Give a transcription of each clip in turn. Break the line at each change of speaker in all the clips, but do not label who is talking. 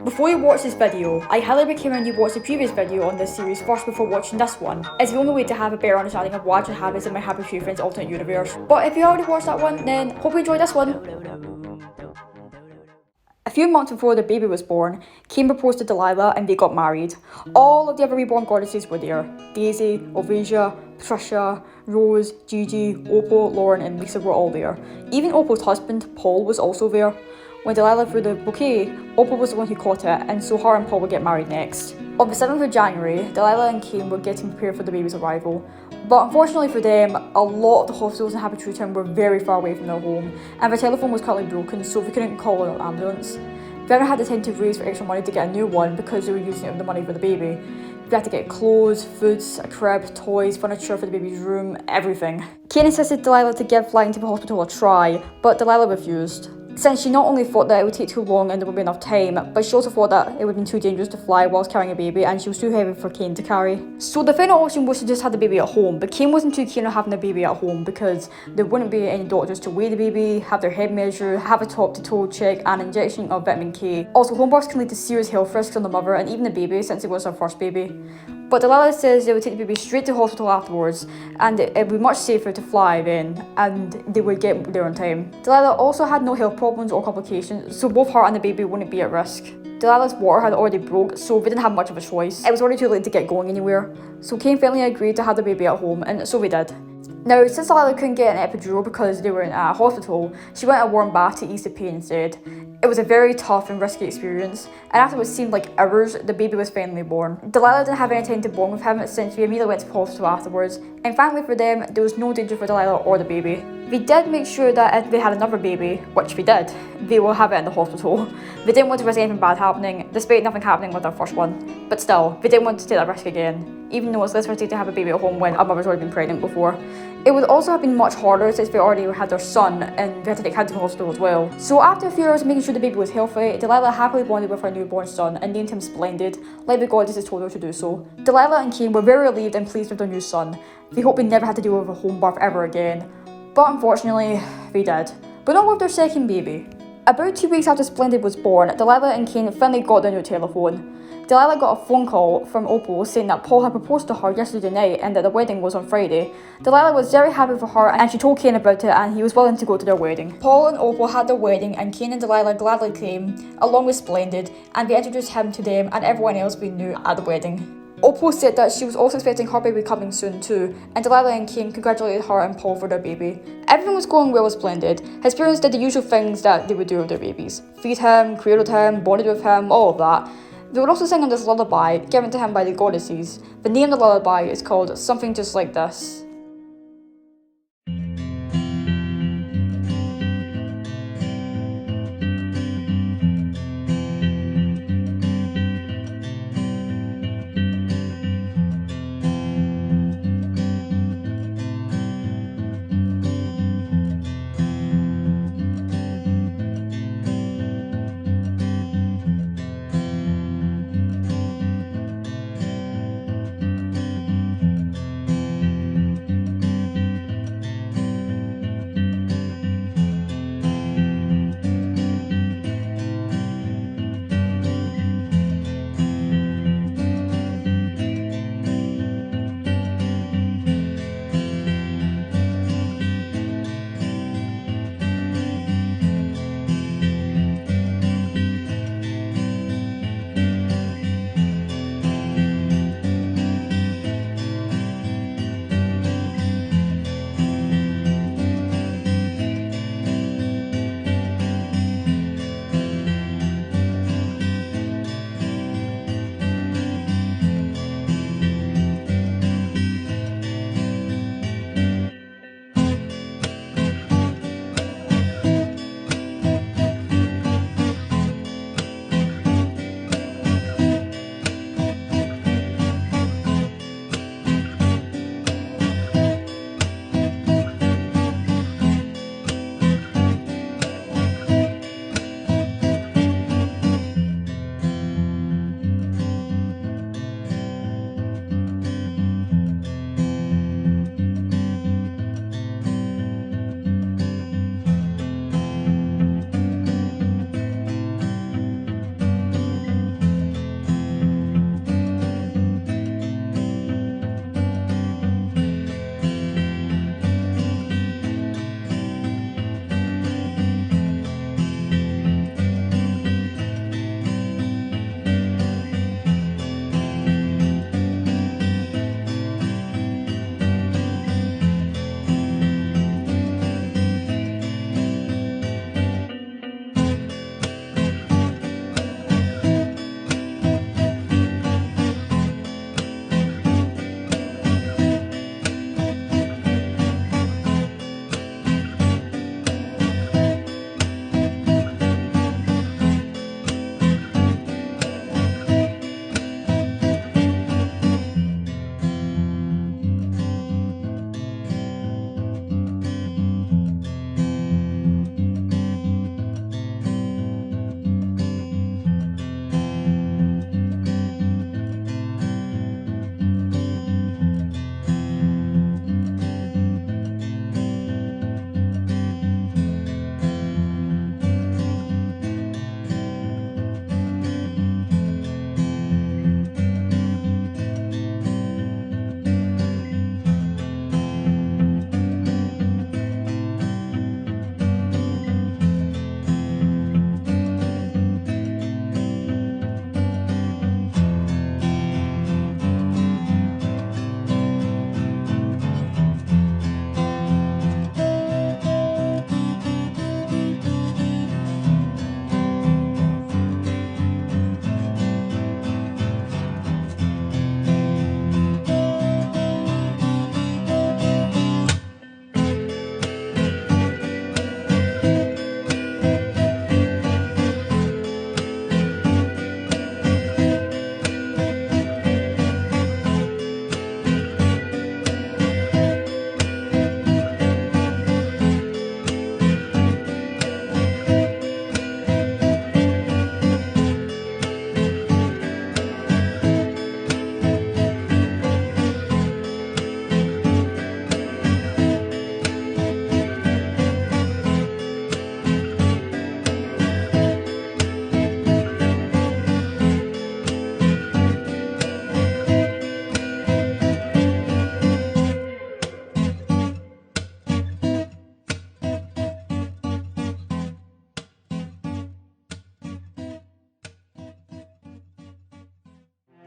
Before you watch this video, I highly recommend you watch the previous video on this series first before watching this one. It's the only way to have a better understanding of why it happens in my Happy Tree Friends alternate universe. But if you already watched that one, then hope you enjoyed this one. A few months before the baby was born, Cain proposed to Delilah and they got married. All of the other reborn goddesses were there. Daisy, Ovasia, Patricia, Rose, Gigi, Opal, Lauren and Lisa were all there. Even Opal's husband, Paul, was also there. When Delilah threw the bouquet, Opal was the one who caught it, and so her and Paul would get married next. On the 7th of January, Delilah and Cain were getting prepared for the baby's arrival. But unfortunately for them, a lot of the hospitals in Happy Tree Town were very far away from their home, and their telephone was currently broken, so they couldn't call an ambulance. They never had the time to raise for extra money to get a new one because they were using up the money for the baby. They had to get clothes, foods, a crib, toys, furniture for the baby's room, everything. Cain insisted Delilah to give flying to the hospital a try, but Delilah refused. Since she not only thought that it would take too long and there wouldn't be enough time, but she also thought that it would be too dangerous to fly whilst carrying a baby and she was too heavy for Cain to carry. So the final option was to just have the baby at home, but Cain wasn't too keen on having the baby at home because there wouldn't be any doctors to weigh the baby, have their head measured, have a top to toe check and injection of vitamin K. Also, home births can lead to serious health risks on the mother and even the baby since it was her first baby. But Delilah says they would take the baby straight to hospital afterwards and it would be much safer to fly then and they would get there on time. Delilah also had no health problems or complications, so both her and the baby wouldn't be at risk. Delilah's water had already broke, so they didn't have much of a choice. It was already too late to get going anywhere. So Cain finally agreed to have the baby at home, and so they did. Now, since Delilah couldn't get an epidural because they were in a hospital, she went a warm bath to ease the pain instead. It was a very tough and risky experience, and after what seemed like hours, the baby was finally born. Delilah didn't have any time to bond with him since we immediately went to the hospital afterwards, and thankfully for them, there was no danger for Delilah or the baby. They did make sure that if they had another baby, which they did, they will have it in the hospital. They didn't want to risk anything bad happening, despite nothing happening with their first one. But still, they didn't want to take that risk again, even though it's less risky to have a baby at home when a mother's already been pregnant before. It would also have been much harder since they already had their son and they had to take him to the hospital as well. So after a few hours of making sure the baby was healthy, Delilah happily bonded with her newborn son and named him Splendid, like the goddesses told her to do so. Delilah and Cain were very relieved and pleased with their new son. They hoped they never had to deal with a home birth ever again. But unfortunately, they did. But not with their second baby. About 2 weeks after Splendid was born, Delilah and Cain finally got their new telephone. Delilah got a phone call from Opal saying that Paul had proposed to her yesterday night and that the wedding was on Friday. Delilah was very happy for her and she told Cain about it and he was willing to go to their wedding. Paul and Opal had their wedding and Cain and Delilah gladly came, along with Splendid, and they introduced him to them and everyone else we knew at the wedding. Opal said that she was also expecting her baby coming soon too, and Delilah and Cain congratulated her and Paul for their baby. Everything was going well with Splendid. His parents did the usual things that they would do with their babies. Feed him, cradled him, bonded with him, all of that. They would also sing him this lullaby, given to him by the goddesses. The name of the lullaby is called Something Just Like This.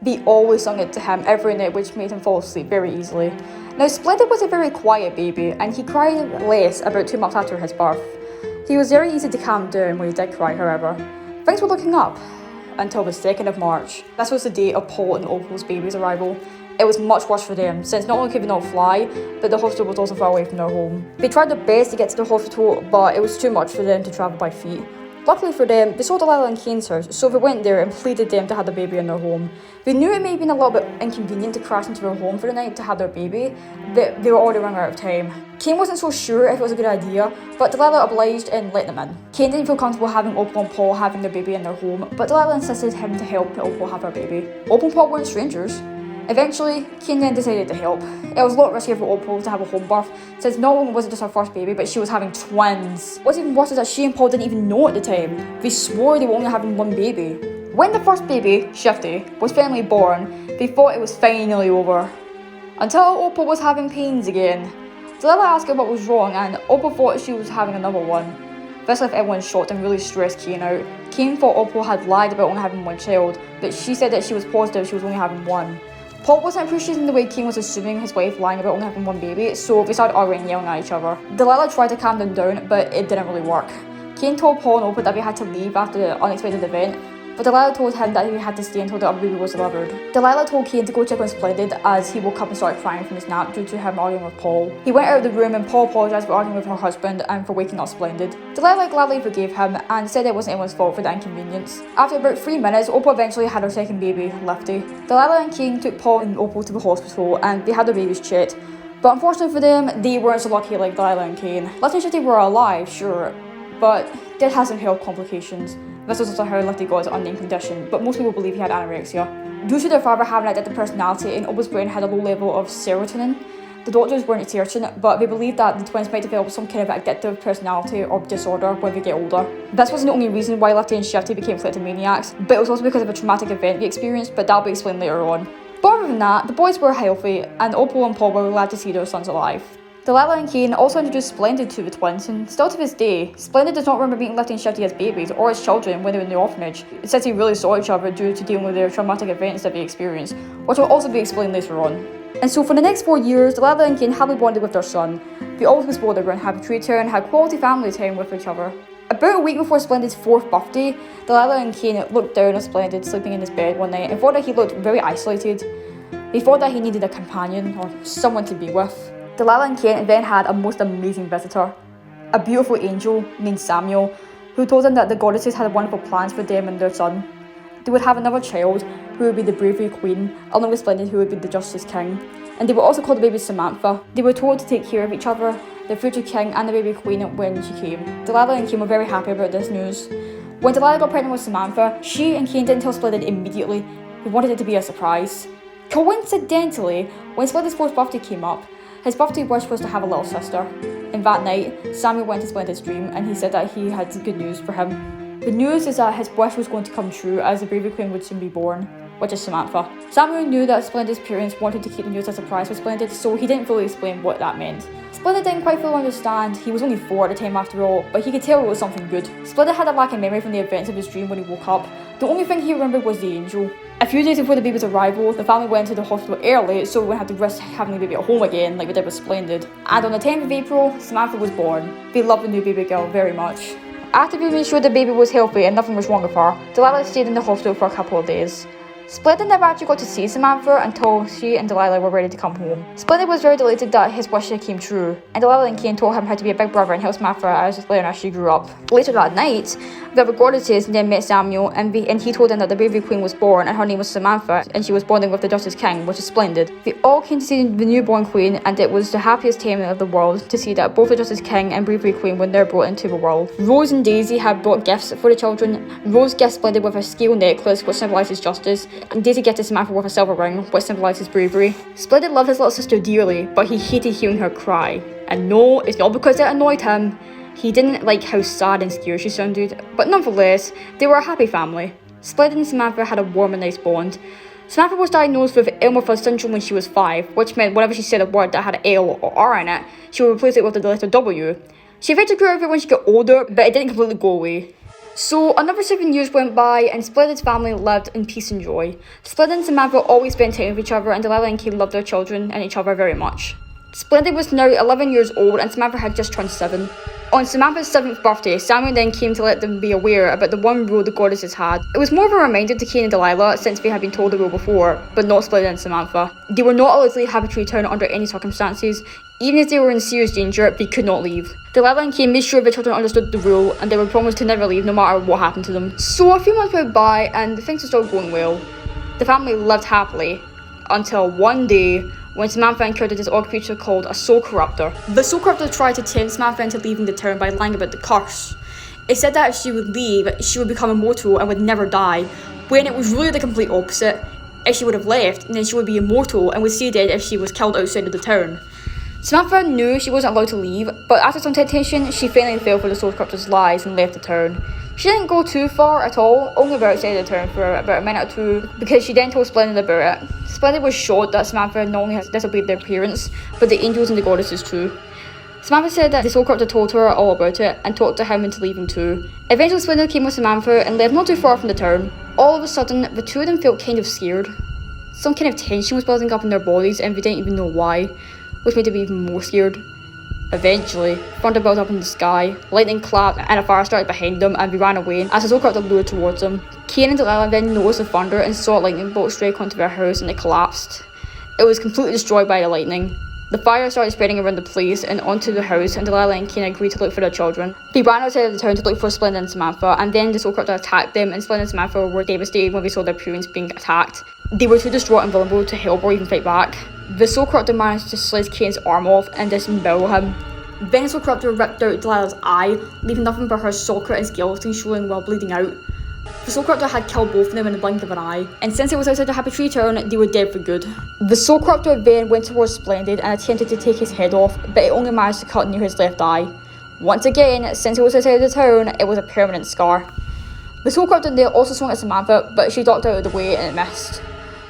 They always sung it to him every night, which made him fall asleep very easily. Now, Splendid was a very quiet baby, and he cried less about 2 months after his birth. He was very easy to calm down when he did cry, however. Things were looking up until the 2nd of March. This was the date of Paul and Opal's baby's arrival. It was much worse for them, since not only could they not fly, but the hospital was also far away from their home. They tried their best to get to the hospital, but it was too much for them to travel by feet. Luckily for them, they saw Delilah and Kane's house, so they went there and pleaded them to have the baby in their home. They knew it may have been a little bit inconvenient to crash into their home for the night to have their baby, but they were already running out of time. Kane wasn't so sure if it was a good idea, but Delilah obliged and let them in. Kane didn't feel comfortable having Opal and Paul having their baby in their home, but Delilah insisted him to help Opal have her baby. Opal and Paul weren't strangers. Eventually, Kane then decided to help. It was a lot riskier for Opal to have a home birth, since not only was it just her first baby, but she was having twins. What's even worse is that she and Paul didn't even know at the time. They swore they were only having one baby. When the first baby, Shifty, was finally born, they thought it was finally over. Until Opal was having pains again. Delilah asked her what was wrong, and Opal thought she was having another one. This left everyone shocked and really stressed Kane out. Kane thought Opal had lied about only having one child, but she said that she was positive she was only having one. Paul wasn't appreciating the way Kane was assuming his wife lying about only having one baby, so they started arguing and yelling at each other. Delilah tried to calm them down, but it didn't really work. Kane told Paul and Opal that they had to leave after the unexpected event, but Delilah told him that he had to stay until the other baby was delivered. Delilah told Kane to go check on Splendid as he woke up and started crying from his nap due to him arguing with Paul. He went out of the room and Paul apologised for arguing with her husband and for waking up Splendid. Delilah gladly forgave him and said it wasn't anyone's fault for the inconvenience. After about 3 minutes, Opal eventually had her second baby, Lifty. Delilah and Kane took Paul and Opal to the hospital and they had their babies checked. But unfortunately for them, they weren't so lucky like Delilah and Kane. Lifty and Shifty were alive, sure, but did have some health complications. This was also how Lifty got his unnamed condition, but most people believe he had anorexia. Due to their father having an addictive personality and Opal's brain had a low level of serotonin, the doctors weren't certain, but they believed that the twins might develop some kind of addictive personality or disorder when they get older. This wasn't the only reason why Lifty and Shifty became kleptomaniacs, but it was also because of a traumatic event they experienced, but that'll be explained later on. But other than that, the boys were healthy, and Opal and Paul were glad to see their sons alive. Delilah and Kane also introduced Splendid to the twins, and still to this day, Splendid does not remember meeting Lifty and Shifty as babies or as children when they were in the orphanage. It says they really saw each other due to dealing with their traumatic events that they experienced, which will also be explained later on. And so for the next 4 years, Delilah and Kane happily bonded with their son. They always spoiled everyone, had a treat her and had quality family time with each other. About a week before Splendid's 4th birthday, Delilah and Kane looked down at Splendid sleeping in his bed one night and thought that he looked very isolated. They thought that he needed a companion or someone to be with. Delilah and Kane then had a most amazing visitor, a beautiful angel named Samuel, who told them that the goddesses had wonderful plans for them and their son. They would have another child, who would be the bravery queen, along with Splendid, who would be the justice king. And they were also called the baby Samantha. They were told to take care of each other, the future king and the baby queen when she came. Delilah and Kane were very happy about this news. When Delilah got pregnant with Samantha, she and Kane didn't tell Splendid immediately. They wanted it to be a surprise. Coincidentally, when Splendid's 4th birthday came up, his birthday wish was to have a little sister. And that night, Samuel went to Splendid's dream and he said that he had good news for him. The news is that his wish was going to come true as the baby queen would soon be born, which is Samantha. Samuel knew that Splendid's parents wanted to keep the news a surprise for Splendid, so he didn't fully explain what that meant. Splendid didn't quite fully understand. He was only 4 at the time after all, but he could tell it was something good. Splendid had a lack of memory from the events of his dream when he woke up. The only thing he remembered was the angel. A few days before the baby's arrival, the family went to the hospital early so we wouldn't have to risk having the baby at home again like we did with Splendid. And on the 10th of April, Samantha was born. They loved the new baby girl very much. After they made sure the baby was healthy and nothing was wrong with her, Delilah stayed in the hospital for a couple of days. Splendid never actually got to see Samantha until she and Delilah were ready to come home. Splendid was very delighted that his wish came true, and Delilah and Kane told him how to be a big brother and help Samantha as she grew up. Later that night, the other goddesses then met Samuel, and he told them that the baby queen was born and her name was Samantha, and she was bonding with the Justice King, which is Splendid. They all came to see the newborn queen, and it was the happiest time of the world to see that both the Justice King and Bravery Queen were now brought into the world. Rose and Daisy had brought gifts for the children. Rose gifts Splendid with a scale necklace, which symbolises justice, and Daisy gifted Samantha with a silver ring, which symbolises bravery. Splendid loved his little sister dearly, but he hated hearing her cry. And no, it's not because it annoyed him. He didn't like how sad and scared she sounded, but nonetheless, they were a happy family. Splendid and Samantha had a warm and nice bond. Samantha was diagnosed with Elmer syndrome when she was 5, which meant whenever she said a word that had an L or R in it, she would replace it with the letter W. She eventually grew out of it when she got older, but it didn't completely go away. So another 7 years went by and Splendid's family lived in peace and joy. Splendid and Samantha always spent time with each other, and Delilah and Kay loved their children and each other very much. Splendid was now 11 years old and Samantha had just turned 7. On Samantha's 7th birthday, Samuel then came to let them be aware about the one rule the goddesses had. It was more of a reminder to Kay and Delilah, since they had been told the rule before, but not Splendid and Samantha. They were not allowed to leave Happy Tree Town under any circumstances. Even if they were in serious danger, they could not leave. Delilah and Kay made sure the children understood the rule, and they were promised to never leave no matter what happened to them. So a few months went by and things were still going well. The family lived happily, until one day, when Samantha encountered this odd creature called a soul corruptor. The soul corruptor tried to tempt Samantha into leaving the town by lying about the curse. It said that if she would leave, she would become immortal and would never die, when it was really the complete opposite. If she would have left, then she would be immortal and would stay dead if she was killed outside of the town. Samantha knew she wasn't allowed to leave, but after some temptation, she finally fell for the soul corruptor's lies and left the town. She didn't go too far at all, only about outside the town for about a minute or two, because she then told Splendid about it. Splendid was shocked that Samantha not only has disobeyed their parents, but the angels and the goddesses too. Samantha said that the soul corruptor told her all about it, and talked to him into leaving too. Eventually Splendid came with Samantha and lived not too far from the town. All of a sudden, the two of them felt kind of scared. Some kind of tension was building up in their bodies and they didn't even know why, which made them even more scared. Eventually, thunder built up in the sky, lightning clapped and a fire started behind them and they ran away as the soul corruptor lured towards them. Kay and Delilah then noticed the thunder and saw a lightning bolt strike onto their house and it collapsed. It was completely destroyed by the lightning. The fire started spreading around the place and onto the house, and Delilah and Kay agreed to look for their children. They ran outside of the town to look for Splendid and Samantha, and then the soul corruptor attacked them, and Splendid and Samantha were devastated when they saw their parents being attacked. They were too distraught and vulnerable to help or even fight back. The soul corruptor managed to slice Kay's arm off and disembowel him. Then the soul corruptor ripped out Delilah's eye, leaving nothing but her socket and skeleton showing while bleeding out. The soul corruptor had killed both of them in the blink of an eye, and since it was outside the Happy Tree Town, they were dead for good. The soul corruptor then went towards Splendid and attempted to take his head off, but it only managed to cut near his left eye. Once again, since it was outside the town, it was a permanent scar. The soul corruptor then also swung at Samantha, but she ducked out of the way and it missed.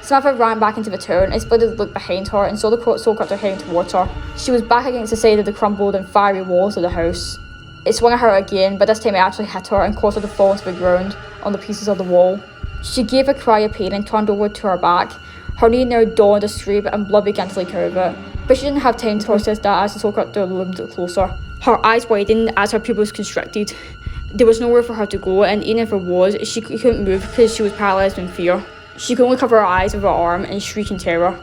Samantha ran back into the town and Splendid looked behind her and saw the soul corruptor heading towards her. She was back against the side of the crumbled and fiery walls of the house. It swung at her again, but this time it actually hit her and caused her to fall into the ground on the pieces of the wall. She gave a cry of pain and turned over to her back. Her knee now dawned a scrape and blood began to leak out of it, but she didn't have time to process that as the soul corruptor loomed closer. Her eyes widened as her pupils constricted. There was nowhere for her to go, and even if there was, she couldn't move because she was paralysed in fear. She could only cover her eyes with her arm and shriek in terror.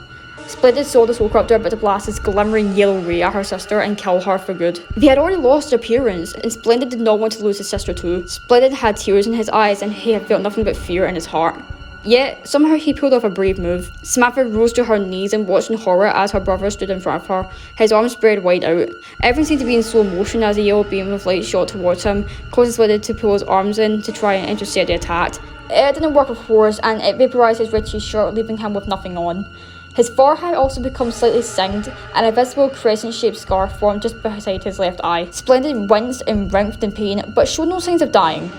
Splendid saw the soul corruptor about to blast his glimmering yellow ray at her sister and kill her for good. They had already lost their parents, and Splendid did not want to lose his sister too. Splendid had tears in his eyes and he had felt nothing but fear in his heart. Yet, somehow he pulled off a brave move. Samantha rose to her knees and watched in horror as her brother stood in front of her, his arms spread wide out. Everything seemed to be in slow motion as a yellow beam of light shot towards him, causing Splendid to pull his arms in to try and intercept the attack. It didn't work of course, and it vaporised his Richie shirt, leaving him with nothing on. His forehead also became slightly singed, and a visible crescent-shaped scar formed just beside his left eye. Splendid winced and writhed in pain, but showed no signs of dying.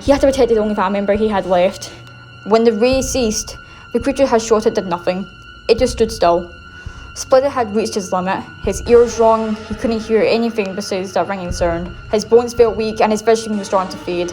He had to protect the only family member he had left. When the ray ceased, the creature had shot it did nothing. It just stood still. Splendid had reached his limit. His ears rung, he couldn't hear anything besides that ringing sound. His bones felt weak and his vision was starting to fade.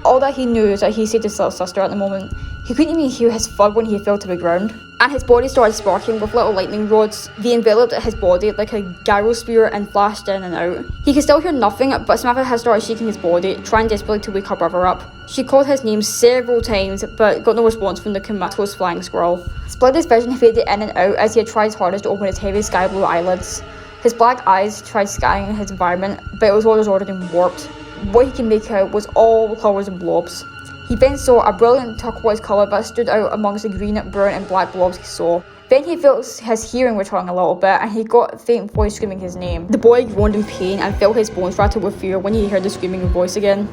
All that he knew is that he saved his little sister at the moment. He couldn't even hear his thud when he fell to the ground. And his body started sparking with little lightning rods. They enveloped his body like a gyro spear and flashed in and out. He could still hear nothing, but Samantha had started shaking his body, trying desperately to wake her brother up. She called his name several times, but got no response from the comatose flying squirrel. Splendid's vision faded in and out as he had tried his hardest to open his heavy sky blue eyelids. His black eyes tried scanning his environment, but it was all disordered and warped. What he could make out was all colours and blobs. He then saw a brilliant turquoise colour that stood out amongst the green, brown and black blobs he saw. Then he felt his hearing returning a little bit and he got a faint voice screaming his name. The boy groaned in pain and felt his bones rattle with fear when he heard the screaming voice again.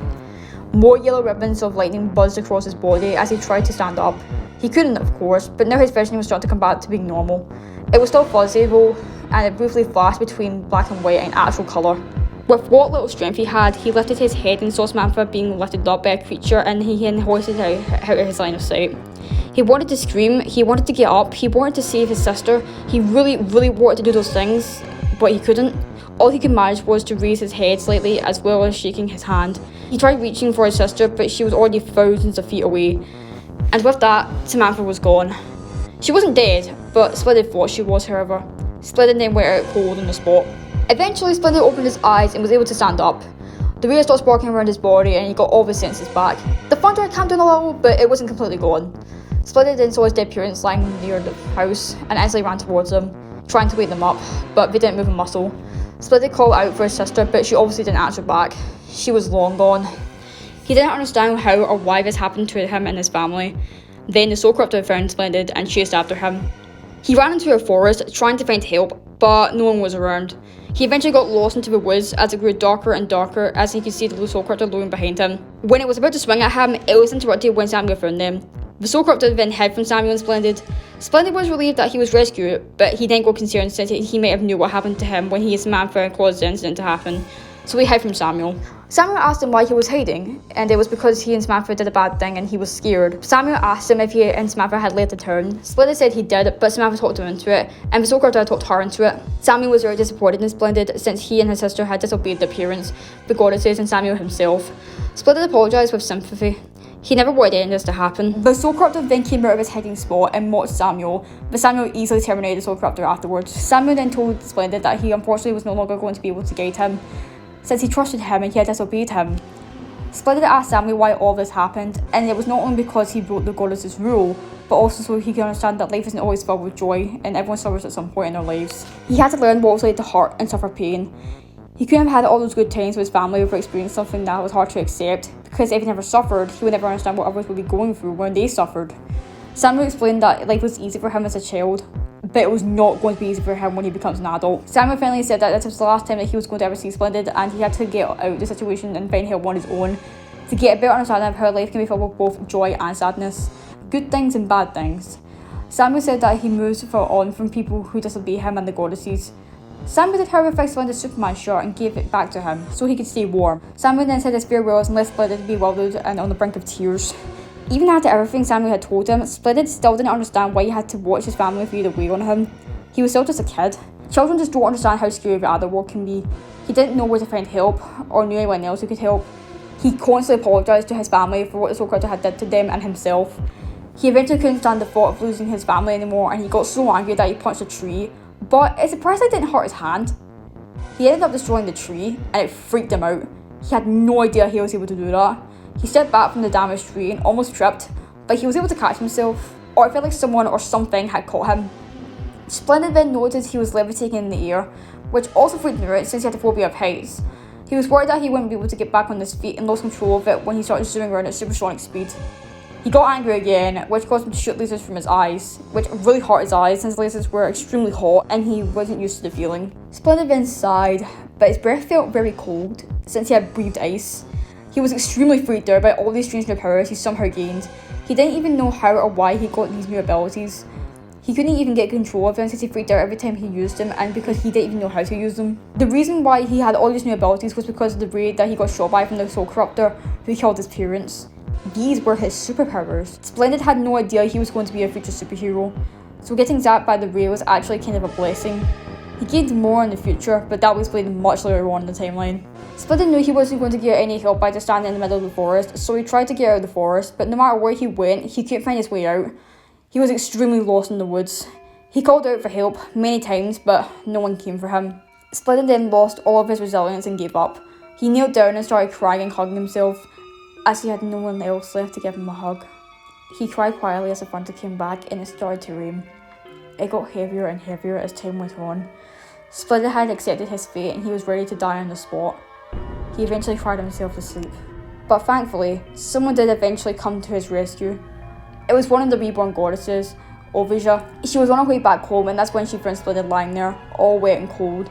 More yellow ribbons of lightning buzzed across his body as he tried to stand up. He couldn't, of course, but now his vision was starting to come back to being normal. It was still fuzzy though, and it briefly flashed between black and white and actual colour. With what little strength he had, he lifted his head and saw Samantha being lifted up by a creature, and he then hoisted out of his line of sight. He wanted to scream, he wanted to get up, he wanted to save his sister, he really wanted to do those things, but he couldn't. All he could manage was to raise his head slightly as well as shaking his hand. He tried reaching for his sister, but she was already thousands of feet away. And with that, Samantha was gone. She wasn't dead, but Splendid thought she was, however. Splendid then went out cold on the spot. Eventually, Splendid opened his eyes and was able to stand up. The ray started sparking around his body and he got all of his senses back. The thunder had calmed down a little, but it wasn't completely gone. Splendid then saw his dead parents lying near the house and instantly ran towards them, trying to wake them up, but they didn't move a muscle. Splendid called out for his sister, but she obviously didn't answer back. She was long gone. He didn't understand how or why this happened to him and his family. Then the soul corruptor found Splendid and chased after him. He ran into a forest trying to find help, but no one was around. He eventually got lost into the woods as it grew darker and darker as he could see the soul corruptor looming behind him. When it was about to swing at him, it was interrupted when Samuel found them. The soul corruptor then hid from Samuel and Splendid. Splendid was relieved that he was rescued, but he then got concerned since he might have knew what happened to him when he and Samantha caused the incident to happen. So he hid from Samuel. Samuel asked him why he was hiding, and it was because he and Samantha did a bad thing and he was scared. Samuel asked him if he and Samantha had left the town. Splendid said he did, but Samantha talked him into it, and the soul corruptor had talked her into it. Samuel was very disappointed in Splendid since he and his sister had disobeyed the parents, the goddesses, and Samuel himself. Splendid apologised with sympathy. He never wanted any of this to happen. The soul corruptor then came out of his hiding spot and mocked Samuel, but Samuel easily terminated the soul corruptor afterwards. Samuel then told Splendid that he unfortunately was no longer going to be able to guide him, since he trusted him and he had disobeyed him. Splendid asked Samuel why all this happened, and it was not only because he broke the goddess's rule, but also so he could understand that life isn't always filled with joy, and everyone suffers at some point in their lives. He had to learn what it was like to hurt and suffer pain. He couldn't have had all those good times with his family without experiencing something that was hard to accept, because if he never suffered, he would never understand what others would be going through when they suffered. Samuel explained that life was easy for him as a child, but it was not going to be easy for him when he becomes an adult. Samuel finally said that this was the last time that he was going to ever see Splendid, and he had to get out of the situation and find help on his own to get a better understanding of how life can be filled with both joy and sadness, good things and bad things. Samuel said that he moves on from people who disobey him and the goddesses. Samuel did however fix Splendid's Superman shirt and gave it back to him so he could stay warm. Samuel then said his farewells and left Splendid bewildered and on the brink of tears. Even after everything Samuel had told him, Splendid still didn't understand why he had to watch his family fade away on him. He was still just a kid. Children just don't understand how scary the other world can be. He didn't know where to find help, or knew anyone else who could help. He constantly apologised to his family for what the soul corruptor had did to them and himself. He eventually couldn't stand the thought of losing his family anymore, and he got so angry that he punched a tree, but it surprisingly didn't hurt his hand. He ended up destroying the tree, and it freaked him out. He had no idea he was able to do that. He stepped back from the damaged tree and almost tripped, but he was able to catch himself, or it felt like someone or something had caught him. Splendid then noticed he was levitating in the air, which also freaked him out since he had a phobia of heights. He was worried that he wouldn't be able to get back on his feet and lost control of it when he started zooming around at supersonic speed. He got angry again, which caused him to shoot lasers from his eyes, which really hurt his eyes since lasers were extremely hot and he wasn't used to the feeling. Splendid then sighed, but his breath felt very cold since he had breathed ice. He was extremely freaked out by all these strange new powers he somehow gained. He didn't even know how or why he got these new abilities. He couldn't even get control of them since he freaked out every time he used them, and because he didn't even know how to use them. The reason why he had all these new abilities was because of the ray that he got shot by from the soul corruptor who killed his parents. These were his superpowers. Splendid had no idea he was going to be a future superhero, so getting zapped by the ray was actually kind of a blessing. He gained more in the future, but that was explained much later on in the timeline. Splendid knew he wasn't going to get any help by just standing in the middle of the forest, so he tried to get out of the forest, but no matter where he went, he couldn't find his way out. He was extremely lost in the woods. He called out for help many times, but no one came for him. Splendid then lost all of his resilience and gave up. He knelt down and started crying and hugging himself, as he had no one else left to give him a hug. He cried quietly as the thunder came back and it started to rain. It got heavier and heavier as time went on. Splendid had accepted his fate and he was ready to die on the spot. He eventually cried himself to sleep. But thankfully, someone did eventually come to his rescue. It was one of the reborn goddesses, Ovija. She was on her way back home and that's when she found Splendid lying there, all wet and cold.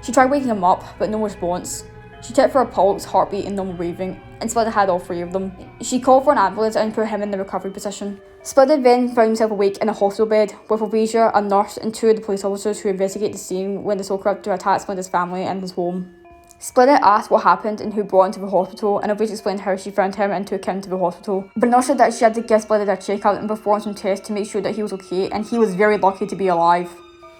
She tried waking him up, but no response. She checked for a pulse, heartbeat and normal breathing, and Splendid had all three of them. She called for an ambulance and put him in the recovery position. Splendid then found himself awake in a hospital bed with Ovija, a nurse, and two of the police officers who investigate the scene when the soul corruptor attacked Splendid's family and his home. Splendid asked what happened and who brought him to the hospital, and Ovija explained how she found him and took him to the hospital. The nurse said that she had to give Splendid a checkup and perform some tests to make sure that he was okay, and he was very lucky to be alive.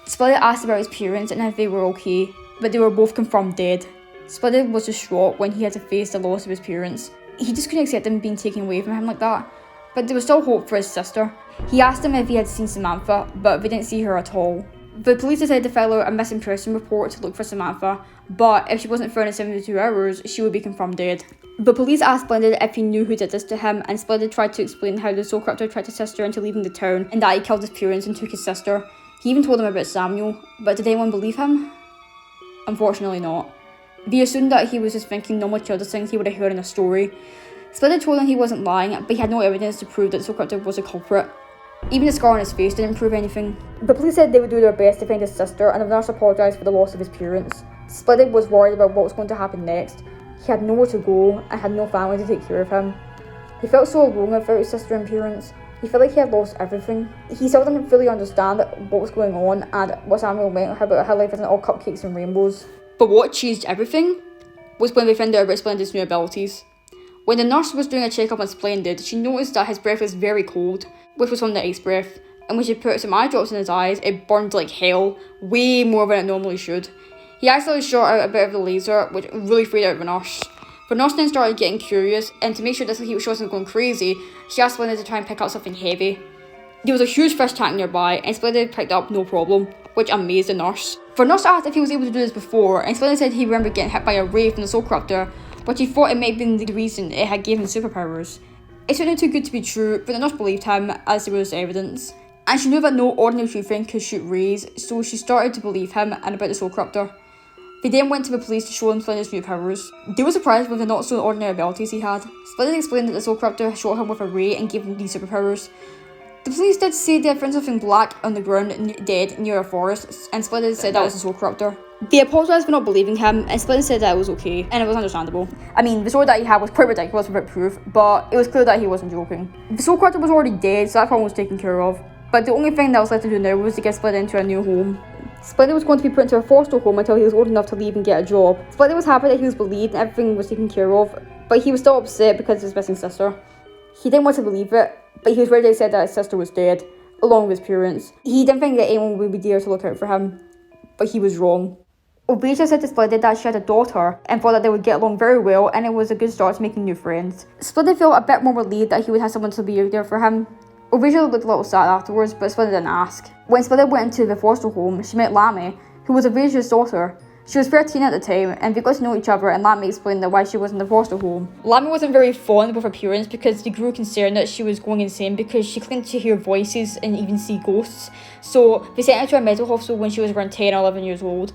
Splendid asked about his parents and if they were okay, but they were both confirmed dead. Splendid was distraught when he had to face the loss of his parents. He just couldn't accept them being taken away from him like that, but there was still hope for his sister. He asked them if he had seen Samantha, but they didn't see her at all. The police decided to file out a missing person report to look for Samantha, but if she wasn't found in 72 hours, she would be confirmed dead. The police asked Splendid if he knew who did this to him, and Splendid tried to explain how the soul corruptor tricked his sister into leaving the town and that he killed his parents and took his sister. He even told them about Samuel, but did anyone believe him? Unfortunately not. They assumed that he was just thinking normal childish things he would have heard in a story. Splendid told them he wasn't lying, but he had no evidence to prove that the soul corruptor was a culprit. Even the scar on his face didn't prove anything. The police said they would do their best to find his sister, and the nurse apologised for the loss of his parents. Splendid was worried about what was going to happen next. He had nowhere to go and had no family to take care of him. He felt so alone without his sister and parents. He felt like he had lost everything. He still didn't fully understand what was going on and what Samuel meant about how life isn't all cupcakes and rainbows. But what changed everything was when they found out about Splendid's new abilities. When the nurse was doing a checkup on Splendid, she noticed that his breath was very cold, which was from the ice breath, and when she put some eye drops in his eyes, it burned like hell, way more than it normally should. He accidentally shot out a bit of the laser, which really freaked out the nurse. The nurse then started getting curious, and to make sure this he wasn't going crazy, she asked Splendid to try and pick up something heavy. There was a huge fish tank nearby, and Splendid picked up no problem, which amazed the nurse. The nurse asked if he was able to do this before, and Splendid said he remembered getting hit by a ray from the soul corruptor, but he thought it might have been the reason it had given him superpowers. It sounded too good to be true, but the nurse believed him as there was evidence. And she knew that no ordinary thing could shoot rays, so she started to believe him and about the soul corruptor. They then went to the police to show them Splendid's new powers. They were surprised with the not so ordinary abilities he had. Splendid explained that the soul corruptor shot him with a ray and gave him these superpowers. The police did say they had found something black on the ground dead near a forest, and Splendid said that was the soul corruptor. They apologised for not believing him, and Splendid said that it was okay, and it was understandable. I mean, the story that he had was quite ridiculous without proof, but it was clear that he wasn't joking. The soul corruptor was already dead, so that problem was taken care of. But the only thing that was left to do now was to get Splendid into a new home. Splendid was going to be put into a foster home until he was old enough to leave and get a job. Splendid was happy that he was believed and everything was taken care of, but he was still upset because of his missing sister. He didn't want to believe it, but he was ready to accept that his sister was dead, along with his parents. He didn't think that anyone would be there to look out for him, but he was wrong. Obesia said to Splendid that she had a daughter and thought that they would get along very well, and it was a good start to making new friends. Splendid felt a bit more relieved that he would have someone to be there for him. Obesia looked a little sad afterwards, but Splendid didn't ask. When Splendid went into the foster home, she met Lammy, who was Obesia's daughter. She was 13 at the time, and they got to know each other, and Lammy explained that why she was in the foster home. Lammy wasn't very fond of her parents because they grew concerned that she was going insane because she claimed to hear voices and even see ghosts. So they sent her to a mental hospital when she was around 10 or 11 years old.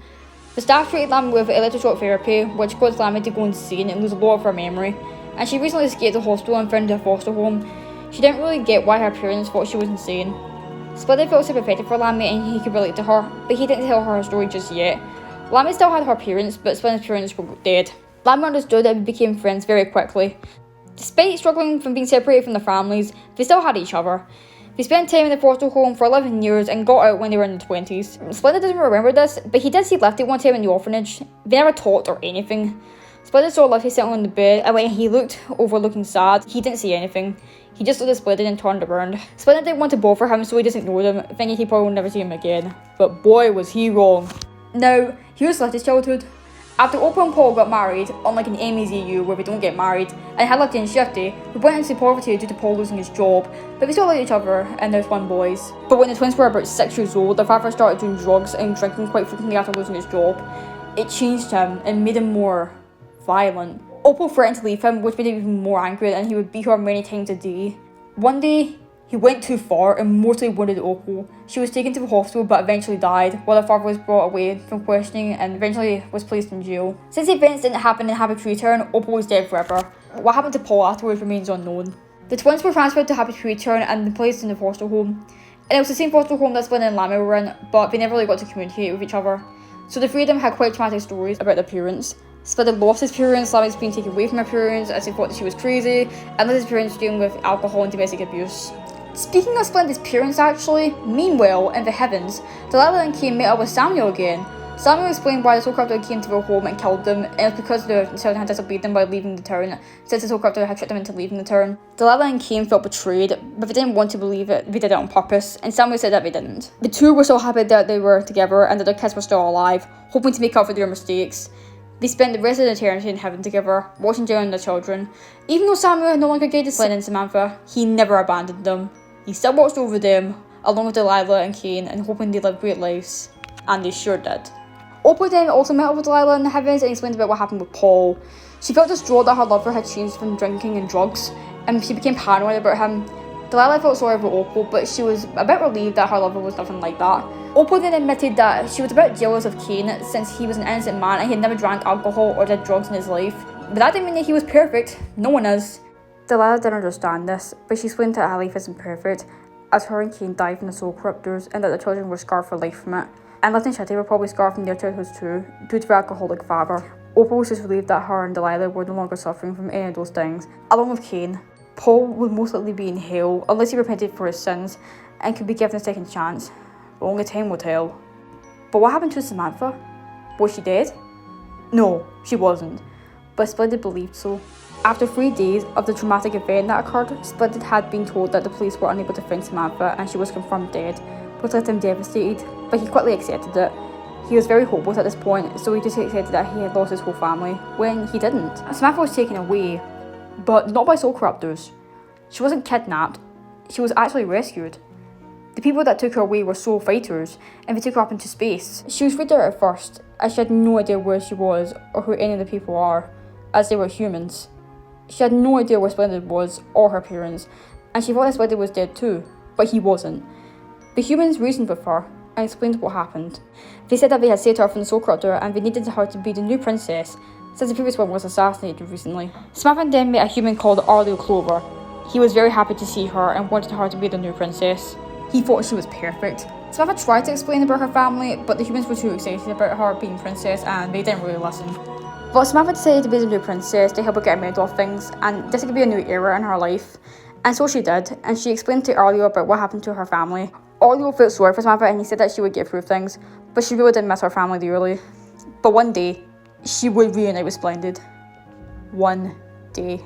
The staff treated Lammy with electroshock therapy, which caused Lammy to go insane and lose a lot of her memory. And she recently escaped the hospital and found a foster home. She didn't really get why her parents thought she was insane. Splendid felt sympathetic for Lammy and he could relate to her, but he didn't tell her story just yet. Lammy still had her parents, but Splendid's parents were dead. Lammy understood and became friends very quickly. Despite struggling from being separated from their families, they still had each other. They spent time in the foster home for 11 years and got out when they were in their 20s. Splendid doesn't remember this, but he did see Lifty one time in the orphanage. They never talked or anything. Splendid saw Lifty sitting on the bed, and when he looked over looking sad, he didn't see anything. He just looked at Splendid and turned around. Splendid didn't want to bother him, so he just ignored him, thinking he probably would never see him again. But boy, was he wrong. Now, here's Lifty's childhood. After Oprah and Paul got married, unlike in Amy's EU where they don't get married, and had Lifty and Shifty, who went into poverty due to Paul losing his job, but they still liked each other and they're twin boys. But when the twins were about 6 years old, their father started doing drugs and drinking quite frequently after losing his job. It changed him and made him more violent. Opal threatened to leave him, which made him even more angry, and he would beat her many times a day. One day, he went too far and mortally wounded Opal. She was taken to the hospital but eventually died, while her father was brought away from questioning and eventually was placed in jail. Since the events didn't happen in Happy Tree Town, Opal was dead forever. What happened to Paul afterwards remains unknown. The twins were transferred to Happy Tree Town and placed in the foster home. And it was the same foster home that Splendid and Lammy were in, but they never really got to communicate with each other. So the three of them had quite traumatic stories about their parents. Splendid lost his parents, Lammy's being taken away from her parents as they thought that she was crazy, and Liz's parents dealing with alcohol and domestic abuse. Speaking of Splendid's parents actually, meanwhile, in the heavens, Delilah and Kay met up with Samuel again. Samuel explained why the soul corruptor came to their home and killed them, and it was because the children had disobeyed them by leaving the town, since the soul corruptor had tricked them into leaving the town. Delilah and Cain felt betrayed, but they didn't want to believe it. They did it on purpose, and Samuel said that they didn't. The two were so happy that they were together and that their kids were still alive, hoping to make up for their mistakes. They spent the rest of eternity in heaven together, watching down on their children. Even though Samuel had no longer guided Splendid and Samantha, he never abandoned them. He still watched over them, along with Delilah and Cain, and hoping they lived great lives. And they sure did. Oprah then also met up with Delilah in the heavens and explained about what happened with Paul. She felt distraught that her lover had changed from drinking and drugs, and she became paranoid about him. Delilah felt sorry for Opal, but she was a bit relieved that her lover was nothing like that. Opal then admitted that she was a bit jealous of Cain since he was an innocent man and he had never drank alcohol or did drugs in his life. But that didn't mean that he was perfect. No one is. Delilah didn't understand this, but she explained that her life isn't perfect, as her and Cain died from the soul corruptors and that their children were scarred for life from it. And Lifty and Shifty were probably scarred from their childhoods too, due to their alcoholic father. Opal was just relieved that her and Delilah were no longer suffering from any of those things. Along with Cain, Paul would most likely be in hell unless he repented for his sins and could be given a second chance. But only time will tell. But what happened to Samantha? Was she dead? No, she wasn't. But Splendid believed so. After 3 days of the traumatic event that occurred, Splendid had been told that the police were unable to find Samantha and she was confirmed dead, which left him devastated, but he quickly accepted it. He was very hopeless at this point, so he just accepted that he had lost his whole family, when he didn't. Samantha was taken away, but not by soul corruptors. She wasn't kidnapped, she was actually rescued. The people that took her away were soul fighters, and they took her up into space. She was freaked out at first, as she had no idea where she was, or who any of the people are, as they were humans. She had no idea where Splendid was, or her parents, and she thought that Splendid was dead too, but he wasn't. The humans reasoned with her, and explained what happened. They said that they had saved her from the soul corruptor, and they needed her to be the new princess, since the previous one was assassinated recently. Samantha then met a human called Arlo Clover. He was very happy to see her, and wanted her to be the new princess. He thought she was perfect. Samantha tried to explain about her family, but the humans were too excited about her being princess, and they didn't really listen. But Samantha decided to be the new princess to help her get a medal of things, and this could be a new era in her life. And so she did, and she explained to Arlo about what happened to her family. Arlo felt sorry for Samantha and he said that she would get through things, but she really did miss her family dearly. But one day, she would reunite with Splendid. One day.